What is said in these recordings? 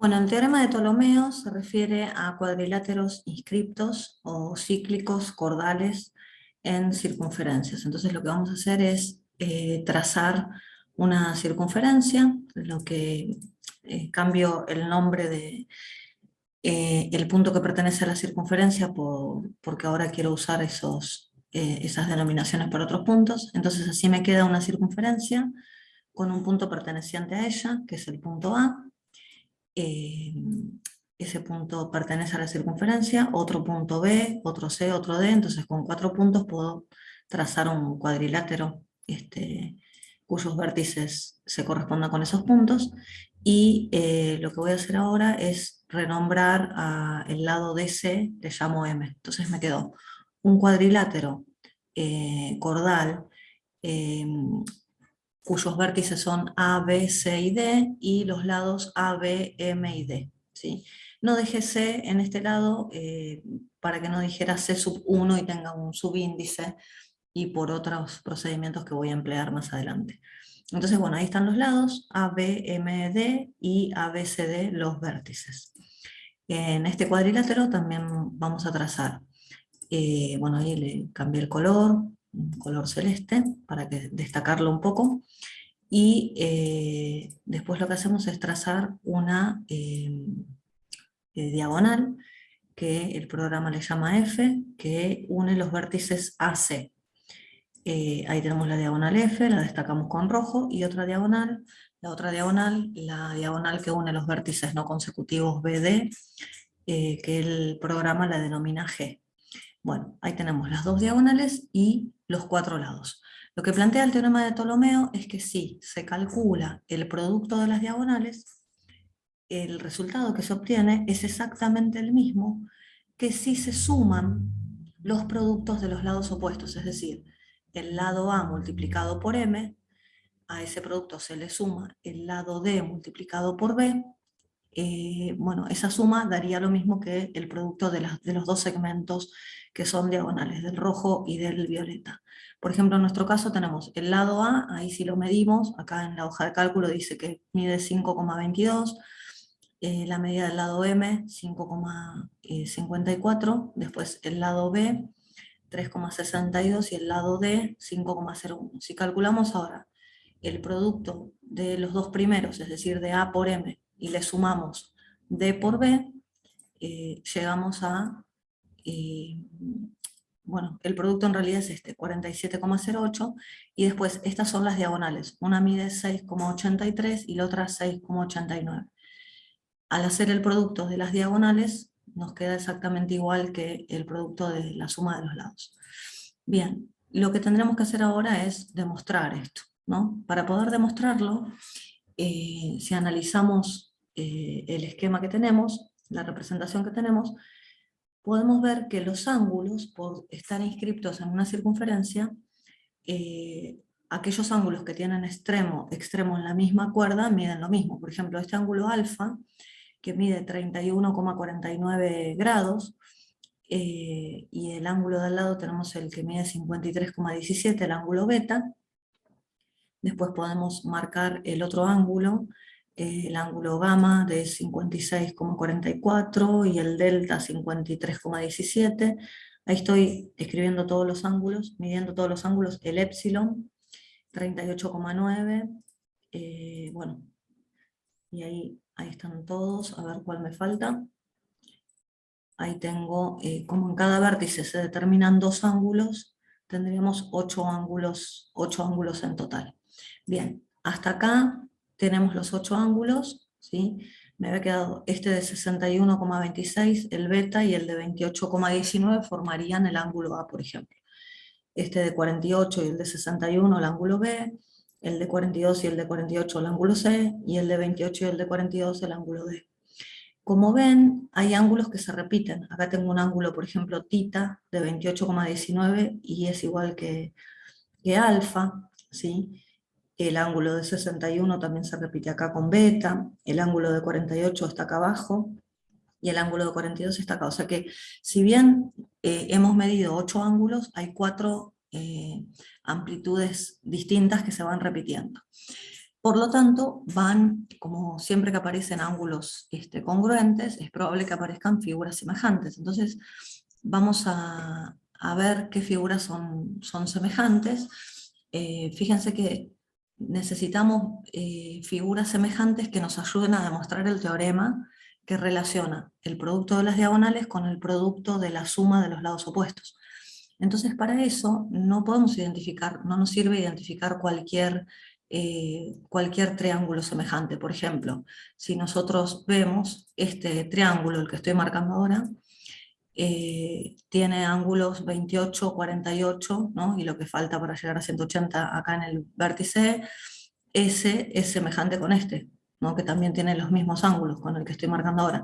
Bueno, el teorema de Ptolomeo se refiere a cuadriláteros inscriptos o cíclicos cordales en circunferencias. Entonces lo que vamos a hacer es trazar una circunferencia, lo que cambio el nombre de el punto que pertenece a la circunferencia porque ahora quiero usar esas denominaciones para otros puntos. Entonces así me queda una circunferencia con un punto perteneciente a ella, que es el punto A. eh, Ese punto pertenece a la circunferencia, otro punto B, otro C, otro D, entonces con 4 puntos puedo trazar un cuadrilátero cuyos vértices se correspondan con esos puntos, y lo que voy a hacer ahora es renombrar el lado DC, le llamo M, entonces me quedó un cuadrilátero cordal eh, cuyos vértices son A, B, C y D, y los lados A, B, M y D. ¿Sí? No dejé C en este lado para que no dijera C sub 1 y tenga un subíndice, y por otros procedimientos que voy a emplear más adelante. Entonces, bueno, ahí están los lados, A, B, M, D, y A, B, C, D, los vértices. En este cuadrilátero también vamos a trazar, bueno, ahí le cambié el color, un color celeste, para destacarlo un poco. Y después lo que hacemos es trazar una diagonal, que el programa le llama F, que une los vértices AC. Ahí tenemos la diagonal F, la destacamos con rojo, y otra diagonal, la diagonal que une los vértices no consecutivos BD, que el programa la denomina G. Bueno, ahí tenemos las dos diagonales y los 4 lados. Lo que plantea el teorema de Ptolomeo es que si se calcula el producto de las diagonales, el resultado que se obtiene es exactamente el mismo que si se suman los productos de los lados opuestos, es decir, el lado A multiplicado por M, a ese producto se le suma el lado D multiplicado por B. Bueno, esa suma daría lo mismo que el producto de los dos segmentos que son diagonales, del rojo y del violeta. Por ejemplo, en nuestro caso tenemos el lado A, ahí sí lo medimos, acá en la hoja de cálculo dice que mide 5,22, la medida del lado M 5,54, después el lado B 3,62 y el lado D 5,01. Si calculamos ahora el producto de los dos primeros, es decir, de A por M, y le sumamos D por B, llegamos a, eh, bueno, el producto en realidad es este, 47,08, y después estas son las diagonales, una mide 6,83 y la otra 6,89. Al hacer el producto de las diagonales, nos queda exactamente igual que el producto de la suma de los lados. Bien, lo que tendremos que hacer ahora es demostrar esto, ¿no? Para poder demostrarlo, si analizamos el esquema que tenemos, la representación que tenemos, podemos ver que los ángulos, por estar inscriptos en una circunferencia, aquellos ángulos que tienen extremo en la misma cuerda miden lo mismo. Por ejemplo, este ángulo alfa, que mide 31,49 grados, y el ángulo de al lado tenemos el que mide 53,17, el ángulo beta. Después podemos marcar el otro ángulo, el ángulo gamma de 56,44 y el delta 53,17. Ahí estoy escribiendo todos los ángulos, midiendo todos los ángulos, el épsilon 38,9, bueno, y ahí están todos, a ver cuál me falta. Ahí tengo, como en cada vértice se determinan 2 ángulos, tendríamos 8 ángulos en total. Bien, hasta acá tenemos los 8 ángulos, ¿sí? Me había quedado este de 61,26, el beta, y el de 28,19 formarían el ángulo A, por ejemplo. Este de 48 y el de 61 el ángulo B, el de 42 y el de 48 el ángulo C, y el de 28 y el de 42 el ángulo D. Como ven, hay ángulos que se repiten. Acá tengo un ángulo, por ejemplo, tita de 28,19 y es igual que alfa, ¿sí? El ángulo de 61 también se repite acá con beta, el ángulo de 48 está acá abajo y el ángulo de 42 está acá. O sea que si bien hemos medido 8 ángulos, hay 4 amplitudes distintas que se van repitiendo. Por lo tanto, van, como siempre que aparecen ángulos congruentes, es probable que aparezcan figuras semejantes. Entonces, vamos a ver qué figuras son semejantes. Fíjense que necesitamos figuras semejantes que nos ayuden a demostrar el teorema que relaciona el producto de las diagonales con el producto de la suma de los lados opuestos. Entonces, para eso no podemos identificar, no nos sirve identificar cualquier triángulo semejante. Por ejemplo, si nosotros vemos este triángulo, el que estoy marcando ahora, tiene ángulos 28, 48, ¿no? Y lo que falta para llegar a 180 acá en el vértice, ese es semejante con este, ¿no? Que también tiene los mismos ángulos con el que estoy marcando ahora.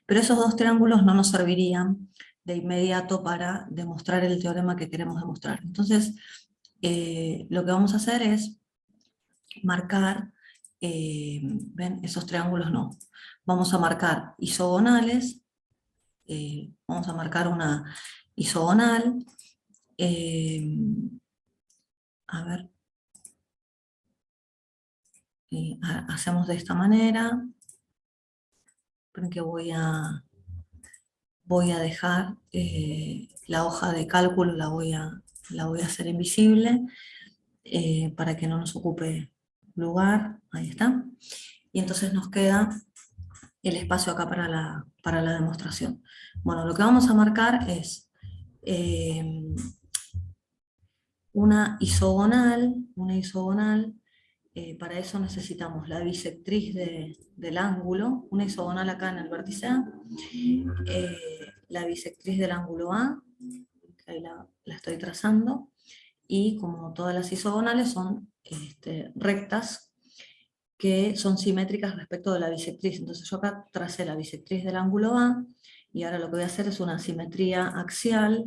Pero esos dos triángulos no nos servirían de inmediato para demostrar el teorema que queremos demostrar. Entonces, lo que vamos a hacer es marcar, ¿ven? Esos triángulos no. Vamos a marcar isogonales. Vamos a marcar una isogonal. A ver, hacemos de esta manera. Esperen que voy a dejar la hoja de cálculo, la voy a hacer invisible para que no nos ocupe lugar. Ahí está. Y entonces nos queda el espacio acá para la demostración. Bueno, lo que vamos a marcar es una isogonal. Para eso necesitamos la bisectriz del ángulo, una isogonal acá en el vértice A, la bisectriz del ángulo A, que ahí la estoy trazando, y como todas las isogonales son rectas que son simétricas respecto de la bisectriz. Entonces yo acá tracé la bisectriz del ángulo A, y ahora lo que voy a hacer es una simetría axial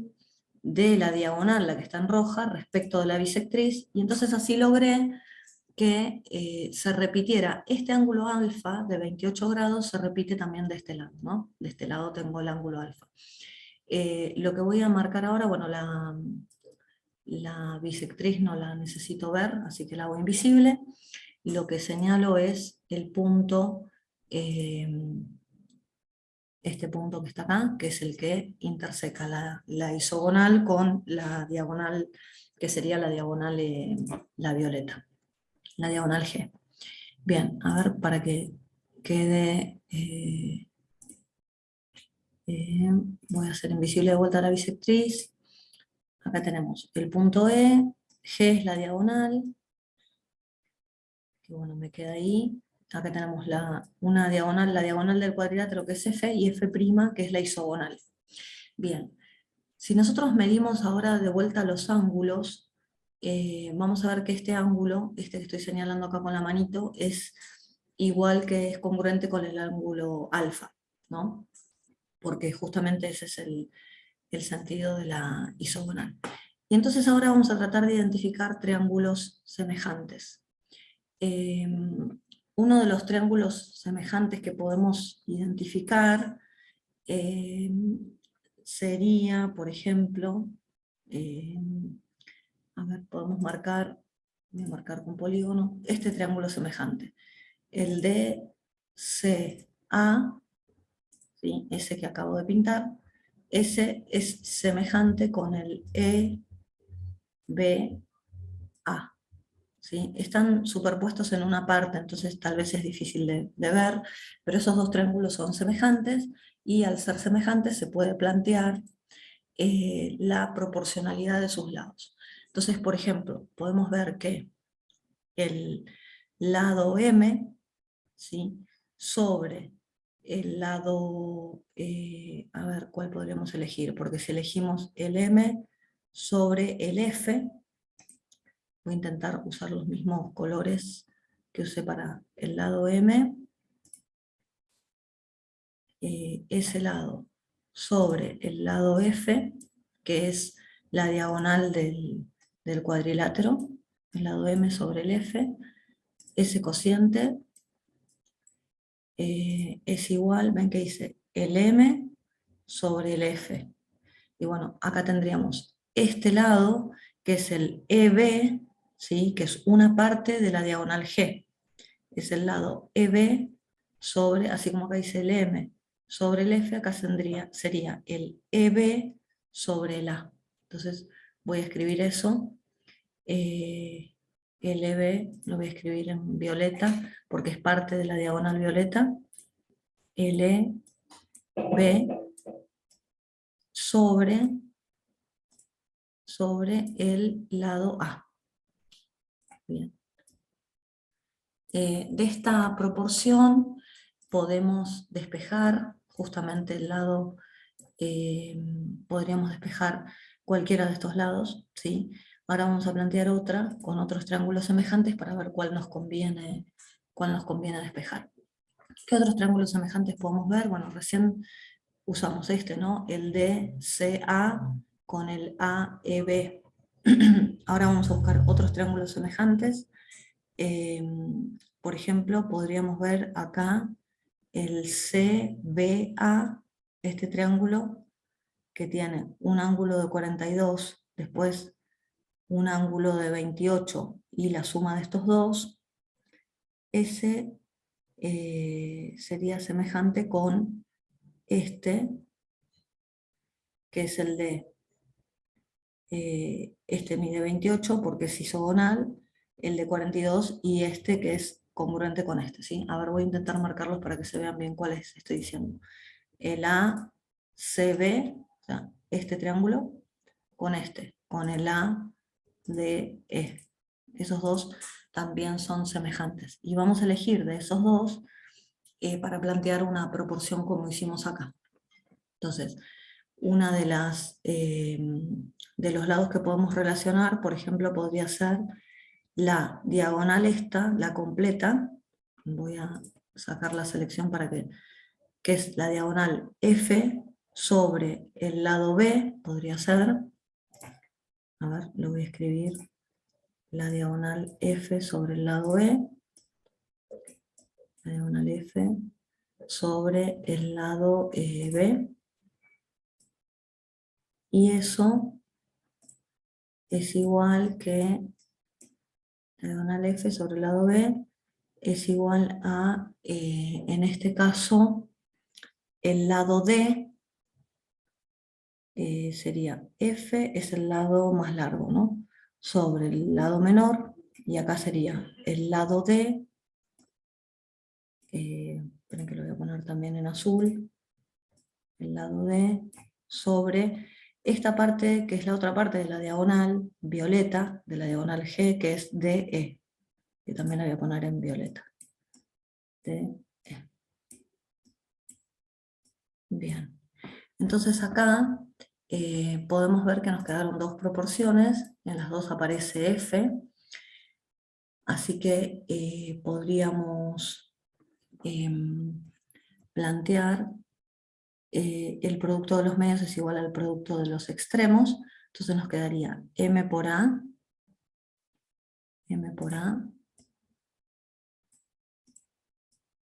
de la diagonal, la que está en roja, respecto de la bisectriz, y entonces así logré que se repitiera este ángulo alfa de 28 grados, se repite también de este lado, ¿no? De este lado tengo el ángulo alfa. Lo que voy a marcar ahora, bueno, la bisectriz no la necesito ver, así que la hago invisible. Lo que señalo es el punto, este punto que está acá, que es el que interseca la isogonal con la diagonal, que sería la diagonal, la violeta, la diagonal G. Bien, a ver, para que quede, voy a hacer invisible de vuelta la bisectriz. Acá tenemos el punto E, G es la diagonal, que bueno, me queda ahí. Acá tenemos una diagonal, la diagonal del cuadrilátero, que es F, y F', que es la isogonal. Bien, si nosotros medimos ahora de vuelta los ángulos, vamos a ver que este ángulo, este que estoy señalando acá con la manito, es igual, que es congruente con el ángulo alfa, ¿no? Porque justamente ese es el sentido de la isogonal. Y entonces ahora vamos a tratar de identificar triángulos semejantes. Uno de los triángulos semejantes que podemos identificar sería, por ejemplo, a ver, podemos marcar, voy a marcar con polígono, este triángulo semejante. El DCA, ¿sí? Ese que acabo de pintar, ese es semejante con el EBA. ¿Sí? Están superpuestos en una parte, entonces tal vez es difícil de ver, pero esos dos triángulos son semejantes, y al ser semejantes se puede plantear la proporcionalidad de sus lados. Entonces, por ejemplo, podemos ver que el lado M, ¿sí? Sobre el lado, a ver, ¿cuál podríamos elegir? Porque si elegimos el M sobre el F, voy a intentar usar los mismos colores que usé para el lado M, ese lado sobre el lado F, que es la diagonal del cuadrilátero, el lado M sobre el F, ese cociente es igual, ven que dice el M sobre el F. Y bueno, acá tendríamos este lado, que es el EB, ¿sí? Que es una parte de la diagonal G. es el lado EB sobre, así como acá dice el M sobre el F, acá sería el EB sobre el A. Entonces voy a escribir eso. El EB lo voy a escribir en violeta porque es parte de la diagonal violeta. LB sobre el lado A. Bien. De esta proporción podemos despejar justamente el lado, podríamos despejar cualquiera de estos lados, ¿sí? Ahora vamos a plantear otra con otros triángulos semejantes para ver cuál nos conviene despejar. ¿Qué otros triángulos semejantes podemos ver? Bueno, recién usamos este, ¿no? El DCA con el AEB. Ahora vamos a buscar otros triángulos semejantes. Por ejemplo, podríamos ver acá el CBA, este triángulo que tiene un ángulo de 42, después un ángulo de 28 y la suma de estos dos, ese sería semejante con este, que es el de, este mide 28 porque es isogonal, el de 42 y este que es congruente con este, ¿sí? A ver, voy a intentar marcarlos para que se vean bien cuáles estoy diciendo. El ACB, o sea, este triángulo, con este, con el ADE. Esos dos también son semejantes. Y vamos a elegir de esos dos para plantear una proporción como hicimos acá. Entonces, una de los lados que podemos relacionar, por ejemplo, podría ser la diagonal esta, la completa. Voy a sacar la selección para que es la diagonal F sobre el lado B, podría ser. A ver, lo voy a escribir. La diagonal F sobre el lado B. La diagonal F sobre el lado B. Y eso es igual que la diagonal F sobre el lado B es igual a, en este caso, el lado D sería F es el lado más largo, ¿no? Sobre el lado menor, y acá sería el lado D, esperen que lo voy a poner también en azul, el lado D sobre esta parte que es la otra parte de la diagonal violeta, de la diagonal G, que es DE, que también la voy a poner en violeta. DE. Bien, entonces acá podemos ver que nos quedaron dos proporciones, en las dos aparece F, así que podríamos plantear el producto de los medios es igual al producto de los extremos, entonces nos quedaría M por A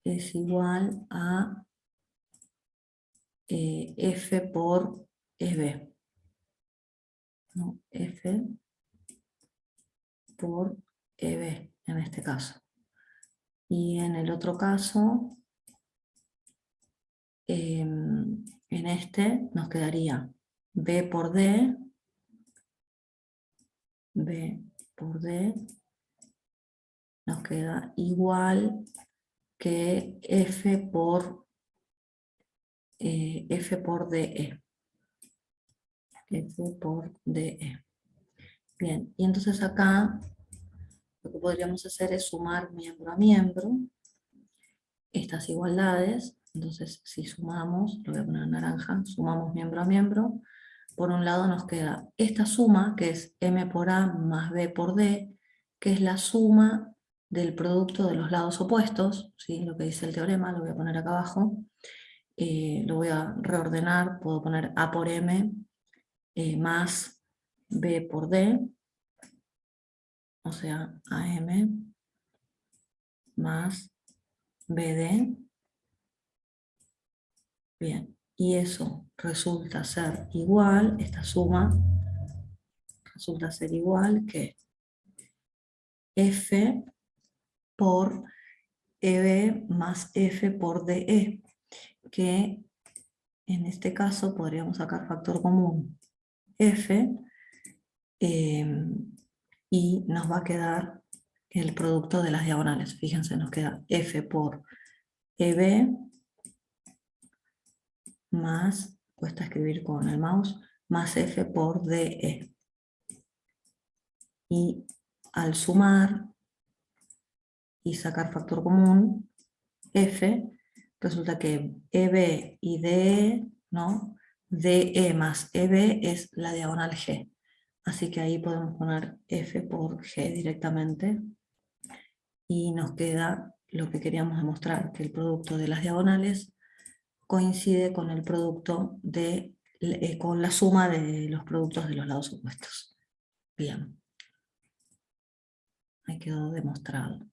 es igual a F por EB. ¿No? F por EB en este caso. Y en el otro caso, en este nos quedaría B por D nos queda igual que F por DE. F por DE. Bien, y entonces acá lo que podríamos hacer es sumar miembro a miembro estas igualdades. Entonces si sumamos, lo voy a poner en naranja, sumamos miembro a miembro, por un lado nos queda esta suma, que es M por A más B por D, que es la suma del producto de los lados opuestos, ¿sí? Lo que dice el teorema, lo voy a poner acá abajo. Lo voy a reordenar, puedo poner A por M más B por D, o sea, AM más BD. Bien, y eso resulta ser igual, esta suma resulta ser igual que F por EB más F por DE, que en este caso podríamos sacar factor común F, y nos va a quedar el producto de las diagonales. Fíjense, nos queda F por EB más, cuesta escribir con el mouse, más F por DE. Y al sumar y sacar factor común, F, resulta que EB y DE, ¿no? DE más EB es la diagonal G. Así que ahí podemos poner F por G directamente. Y nos queda lo que queríamos demostrar, que el producto de las diagonales coincide con el producto con la suma de los productos de los lados opuestos. Bien. Ahí quedó demostrado.